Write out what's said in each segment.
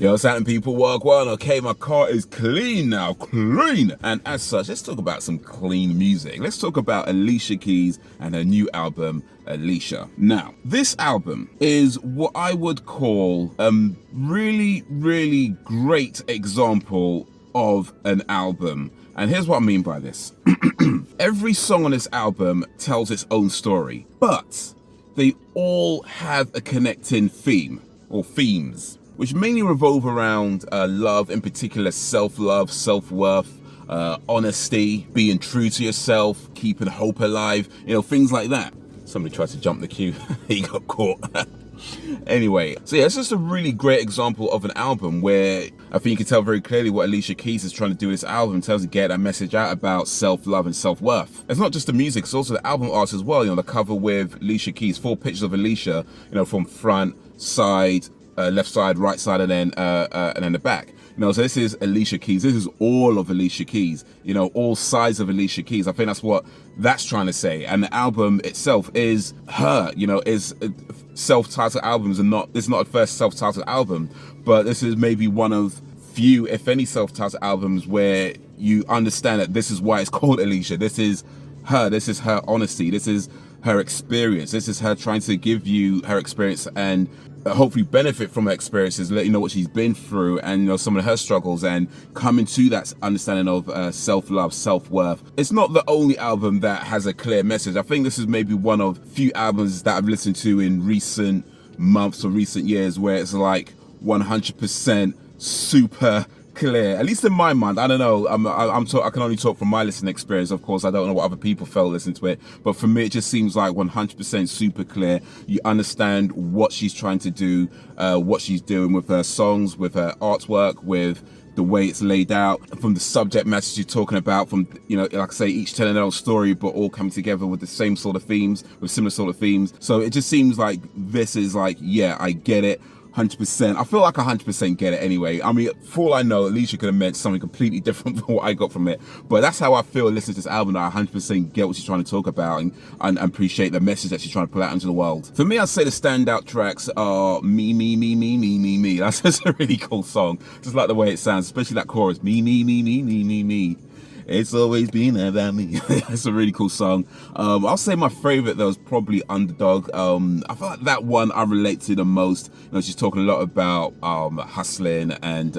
Yo, Saturn people, work well. Okay, my car is clean now, clean. And as such, let's talk about some clean music. Let's talk about Alicia Keys and her new album, Alicia. Now, this album is what I would call a really, really great example of an album. And here's what I mean by this. Every song on this album tells its own story, but they all have a connecting theme or themes, which mainly revolve around love, in particular self-love, self-worth, honesty, being true to yourself, keeping hope alive, things like that. Somebody tried to jump the queue, he got caught. Anyway, so yeah, it's just a really great example of an album where I think you can tell very clearly what Alicia Keys is trying to do with this album in terms of get that message out about self-love and self-worth. It's not just the music, it's also the album art as well. The cover with Alicia Keys, 4 pictures of Alicia, from front, side, left side, right side, and then the back. So this is Alicia Keys. This is all of Alicia Keys. All sides of Alicia Keys. I think that's what that's trying to say. And the album itself is her. Is self-titled albums, and this is not a first self-titled album, but this is maybe one of few, if any, self-titled albums where you understand that this is why it's called Alicia. This is her. This is her honesty. This is her experience. This is her trying to give you her experience and hopefully benefit from her experiences, let you know what she's been through and some of her struggles, and coming to that understanding of self-love, self-worth. It's not the only album that has a clear message. I think this is maybe one of few albums that I've listened to in recent months or recent years where it's like 100% super clear, at least in my mind. I don't know, I can only talk from my listening experience. Of course, I don't know what other people felt listening to it, but for me it just seems like 100% super clear. You understand what she's trying to do, what she's doing with her songs, with her artwork, with the way it's laid out, from the subject matter she's talking about, from like I say, each telling their own story but all coming together with the same sort of themes, with similar sort of themes. So it just seems like this is like, yeah, I get it 100%. I feel like I 100% get it anyway. I mean, for all I know, Alicia could have meant something completely different from what I got from it. But that's how I feel listening to this album, that I 100% get what she's trying to talk about and appreciate the message that she's trying to put out into the world. For me, I'd say the standout tracks are Me, Me, Me, Me, Me, Me, Me. That's just a really cool song. Just like the way it sounds, especially that chorus. Me, Me, Me, Me, Me, Me, Me. It's always been about me. It's a really cool song. I'll say my favorite though is probably Underdog. I feel like that one I relate to the most. She's talking a lot about hustling and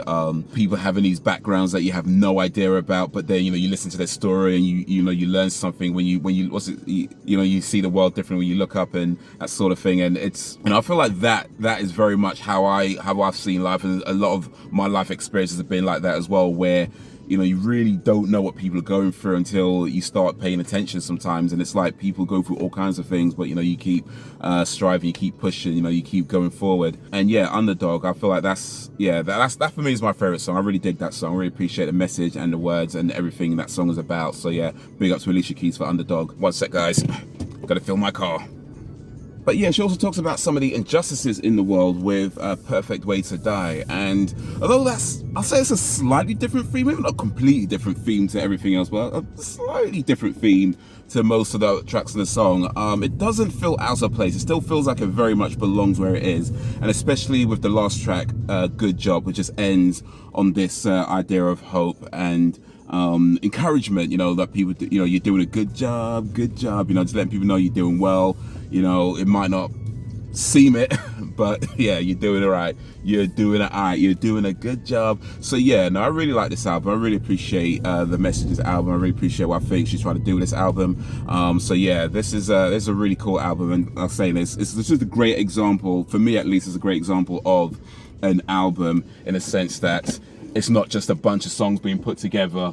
people having these backgrounds that you have no idea about, but then you listen to their story and you learn something when you see the world different when you look up and that sort of thing. And it's I feel like that is very much how I've seen life, and a lot of my life experiences have been like that as well, where you really don't know what people are going through until you start paying attention sometimes. And it's like people go through all kinds of things, but you keep striving, you keep pushing, you keep going forward. And yeah, Underdog, I feel like that for me is my favorite song. I really dig that song. I really appreciate the message and the words and everything that song is about. So yeah, big up to Alicia Keys for Underdog. One sec, guys, gotta fill my car. But yeah, she also talks about some of the injustices in the world with A Perfect Way to Die. And although I'll say it's a slightly different theme, maybe not a completely different theme to everything else, but a slightly different theme to most of the tracks in the song, it doesn't feel out of place. It still feels like it very much belongs where it is. And especially with the last track, Good Job, which just ends on this idea of hope and encouragement, that people, you're doing a good job, just letting people know you're doing well. It might not seem it, but yeah, you're doing it right. You're doing it right. You're doing a good job. So yeah, no, I really like this album. I really appreciate the message of this album. I really appreciate what I think she's trying to do with this album. So yeah, this is a really cool album, and I'll say this is just a great example, for me at least, it's a great example of an album in a sense that it's not just a bunch of songs being put together.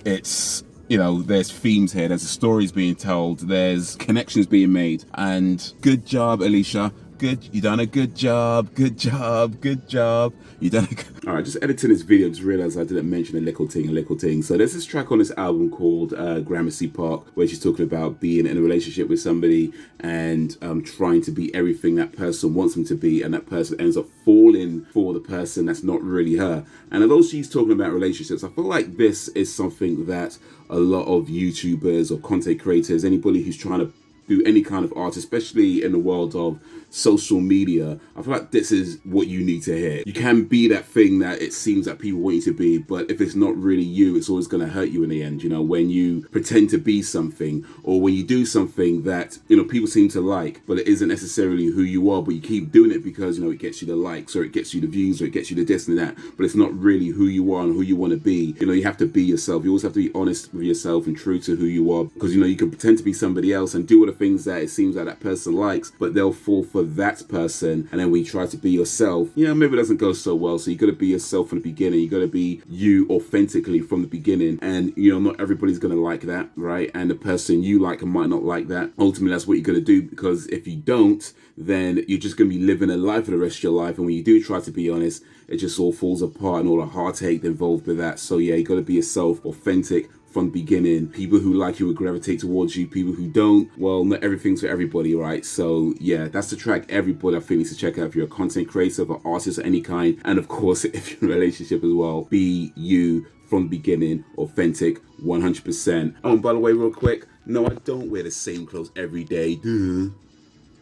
It's there's themes here, there's stories being told, there's connections being made. And good job, Alicia. Good, you done a good job, good job, good job. You done a good... All right, just editing this video, just realized I didn't mention a little thing. So there's this track on this album called Gramercy Park, where she's talking about being in a relationship with somebody and trying to be everything that person wants them to be, and that person ends up falling for the person that's not really her. And although she's talking about relationships, I feel like this is something that a lot of YouTubers or content creators, anybody who's trying to do any kind of art, especially in the world of social media, I feel like this is what you need to hear. You can be that thing that it seems that people want you to be, but if it's not really you, it's always going to hurt you in the end. You know, when you pretend to be something, or when you do something that, you know, people seem to like, but it isn't necessarily who you are, but you keep doing it because, you know, it gets you the likes, or it gets you the views, or it gets you the this and that, but it's not really who you are and who you want to be. You know, you have to be yourself. You always have to be honest with yourself and true to who you are, because, you know, you can pretend to be somebody else and do all the things that it seems that person likes, but they'll fall for that person, and then when you try to be yourself, you know, maybe it doesn't go so well. So you got to be yourself from the beginning. You got to be you authentically from the beginning, and, you know, not everybody's going to like that, right? And the person you like might not like that. Ultimately, that's what you're going to do, because if you don't, then you're just going to be living a life for the rest of your life, and when you do try to be honest, it just all falls apart and all the heartache involved with that. So yeah, you got to be yourself, authentic from the beginning. People who like you will gravitate towards you. People who don't, well, not everything's for everybody, right? So yeah, that's the track everybody I think needs to check out if you're a content creator or artist of any kind. And of course, if you're in a relationship as well, be you from the beginning, authentic, 100%. Oh, and by the way, real quick, no, I don't wear the same clothes every day. Duh.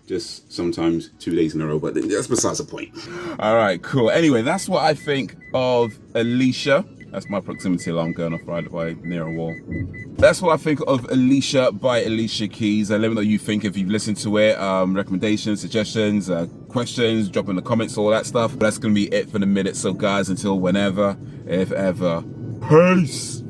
Just sometimes 2 days in a row, but that's besides the point. All right, cool. Anyway, that's what I think of Alicia. That's my proximity alarm going off right away near a wall. That's what I think of Alicia by Alicia Keys. Let me know what you think if you've listened to it. Recommendations, suggestions, questions, drop in the comments, all that stuff. But that's going to be it for the minute. So guys, until whenever, if ever, peace.